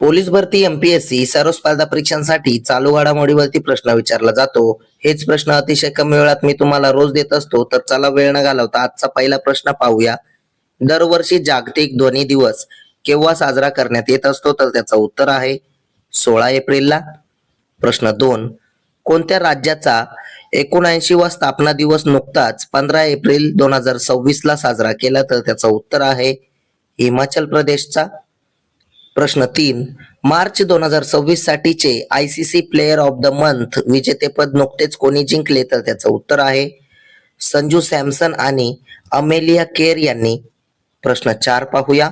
Police भरती MPSC सर्व स्पर्धा परीक्षांसाठी चालू घडामोडीवरती प्रश्न विचारला जातो. हेच प्रश्न अतिशय कमी वेळात मी तुम्हाला रोज देत असतो. तर चला वेळ न घालवता आजचा पहिला प्रश्न पाहूया. दरवर्षी जागतिक ध्वनी दिवस केव्हा साजरा करण्यात येत असतो? तर त्याचं उत्तर आहे 16 एप्रिलला. प्रश्न 2, कोणत्या राज्याचा 79वा स्थापना दिवस नुकताच 15 एप्रिल 2026 ला साजरा केला? तर त्याचं उत्तर आहे हिमाचल प्रदेशचा. प्रश्न 3, मार्च 2026 साठीचे ICC player of the month विजेतेपद नुकतेच कोणी जिंकले? तर त्याचं उत्तर आहे संजू सॅमसन आणि अमेलिया केर यांनी. प्रश्न 4 पाहूया.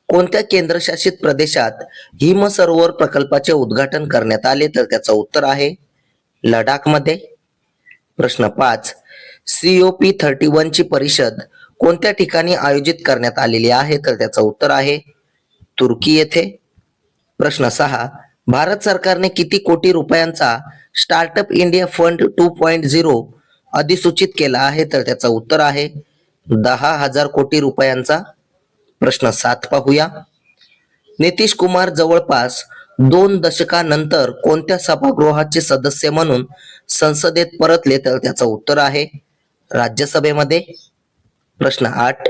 कोणत्या केंद्रशासित प्रदेशात हिमसरोवर प्रकल्पाचे उद्घाटन करण्यात आले? तर त्याचं उत्तर आहे लडाखमध्ये. प्रश्न 5, COP31 ची परिषद कोणत्या ठिकाणी आयोजित करण्यात आलेली आहे? तर त्याचं उत्तर आहे तुर्की येथे. प्रश्न 6, भारत सरकारने किती कोटी रुपयांचा स्टार्टअप इंडिया फंड 2.0 अधिसूचित केला आहे? तर त्याचं उत्तर आहे 10,000 कोटी रुपयांचा. प्रश्न 7 पाहूया. नितीश कुमार जवळपास 2 दशकानंतर कोणत्या सभागृहाचे सदस्य म्हणून संसदेत परतले? तर त्याचं उत्तर आहे राज्यसभेमध्ये. प्रश्न 8,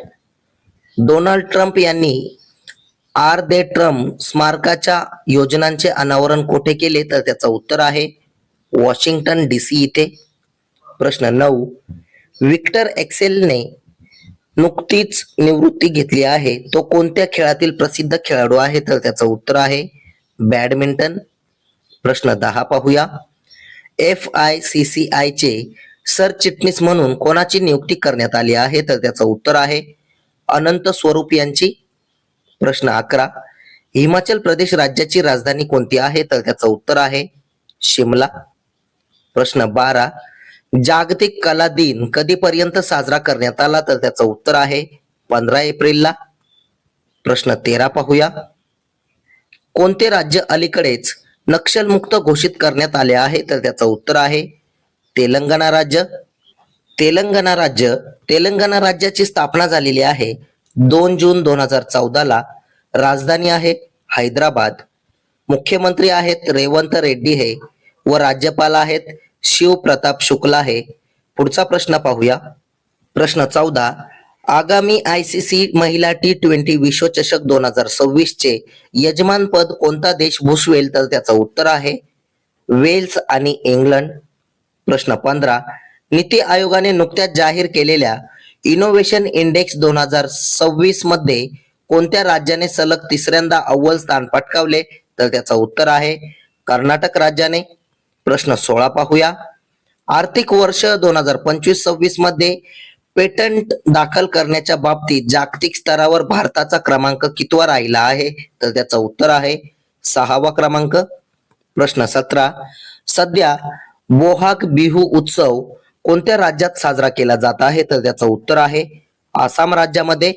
डोनाल्ड ट्रम्प यांनी आर दे ट्रम्प स्मारकाच्या योजनांचे अनावरण कुठे केले? तर त्याचं उत्तर आहे वॉशिंग्टन DC इथे. प्रश्न 9, विक्टर एक्सेलने नुकतीच निवृत्ती घेतली आहे. तो कोणत्या खेळातील प्रसिद्ध खेळाडू आहे? तर त्याचं उत्तर आहे बॅडमिंटन. प्रश्न 10 पाहूया. FICCI चे सरचिटणीस म्हणून कोणाची नियुक्ती करण्यात आली आहे? तर त्याचं उत्तर आहे अनंत स्वरूप यांची. प्रश्न 11, हिमाचल प्रदेश राज्याची राजधानी कोणती आहे? तर त्याचं उत्तर आहे शिमला. प्रश्न 12, जागतिक कला दिन कधीपर्यंत साजरा करण्यात आला? तर त्याचं उत्तर आहे 15 एप्रिलला. प्रश्न 13 पाहूया. कोणते राज्य अलीकडेच नक्षलमुक्त घोषित करण्यात आले आहे? तर त्याचं उत्तर आहे तेलंगणा राज्य. तेलंगणा राज्याची स्थापना झालेली आहे 2 जून 2014 ला. राजधानी आहे हैदराबाद. मुख्यमंत्री आहेत रेवंत रेड्डी हे व राज्यपाल आहेत शिव प्रताप शुक्ला हे. पुढचा प्रश्न पाहूया. प्रश्न 14, आगामी ICC महिला T20 विश्वचषक 2026 चे यजमान पद कोणता देश भूषवेल? तर त्याचं उत्तर आहे वेल्स आणि इंग्लंड. प्रश्न 15, नीती आयोगाने नुकत्याच जाहीर केलेल्या इनोव्हेशन इंडेक्स 2026 मध्ये कोणत्या राज्याने सलग तिसऱ्यांदा अव्वल स्थान पटकावले? तर त्याचं उत्तर आहे कर्नाटक राज्याने. प्रश्न 16 पाहूया. आर्थिक वर्ष 2025-26 मध्ये पेटंट दाखल करण्याच्या बाबतीत जागतिक स्तरावर भारताचा क्रमांक कितवा राहिला आहे? तर त्याचं उत्तर आहे 6वा क्रमांक. प्रश्न 17, सध्या बोहाग बिहू उत्सव कोणत्या राज्यात साजरा केला जात आहे? तर त्याचं उत्तर आहे आसाम राज्यामध्ये.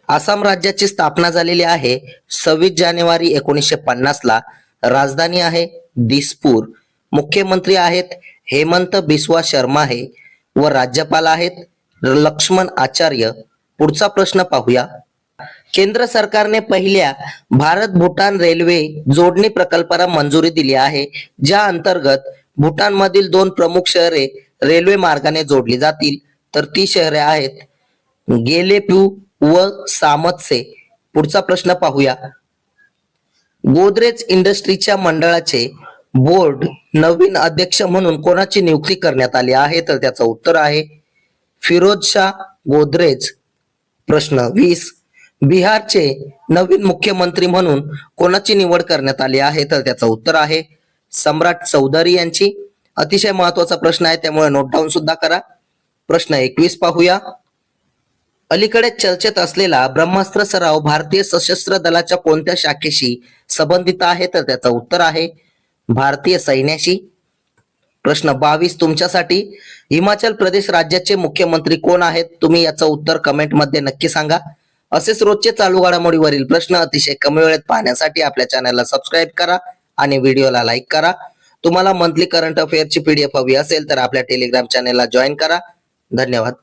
आसाम राज्याची स्थापना झालेली आहे 26 जानेवारी 1950 ला. राजधानी आहे दिसपूर. मुख्यमंत्री आहेत हेमंत बिस्वा शर्मा हे व राज्यपाल आहेत लक्ष्मण आचार्य. पुढचा प्रश्न पाहूया. केंद्र सरकारने पहिल्या भारत भूटान रेल्वे जोडणी प्रकल्पाला मंजुरी दिली आहे, ज्या अंतर्गत भूटान मधील 2 प्रमुख शहरे रेल्वे मार्गाने जोडली जातील. तर ती शहरे आहेत गेलेपू व सामत्से. पुढचा प्रश्न पाहूया. गोदरेज इंडस्ट्रीच्या मंडळाचे बोर्ड नवीन अध्यक्ष म्हणून कोणाची नियुक्ती करण्यात आली आहे? तर त्याचं उत्तर आहे फिरोजशाह गोदरेज. प्रश्न 20, बिहारचे नवीन मुख्यमंत्री म्हणून कोणाची निवड करण्यात आली आहे? तर त्याचं उत्तर आहे सम्राट चौधरी यांची. अतिशय महत्वाचा प्रश्न आहे, त्यामुळे नोट डाऊन सुद्धा करा. प्रश्न 21 पाहूया. अलीकडे चर्चेत असलेला ब्रह्मास्त्र सराव भारतीय सशस्त्र दलाच्या कोणत्या शाखेशी संबंधित आहे? तर त्याचं उत्तर आहे भारतीय सैन्याशी. प्रश्न 22 तुमच्यासाठी. हिमाचल प्रदेश राज्याचे मुख्यमंत्री कोण आहेत? तुम्ही याचं उत्तर कमेंट मध्ये नक्की सांगा. असेच रोजचे चालू घडामोडीवरील प्रश्न अतिशय कमी वेळेत पाहण्यासाठी आपल्या चॅनलला सबस्क्राईब करा आणि व्हिडिओला लाईक करा. तुम्हाला मंथली करंट अफेअरची PDF हवी असेल तर आपल्या टेलिग्राम चॅनलला जॉईन करा. धन्यवाद.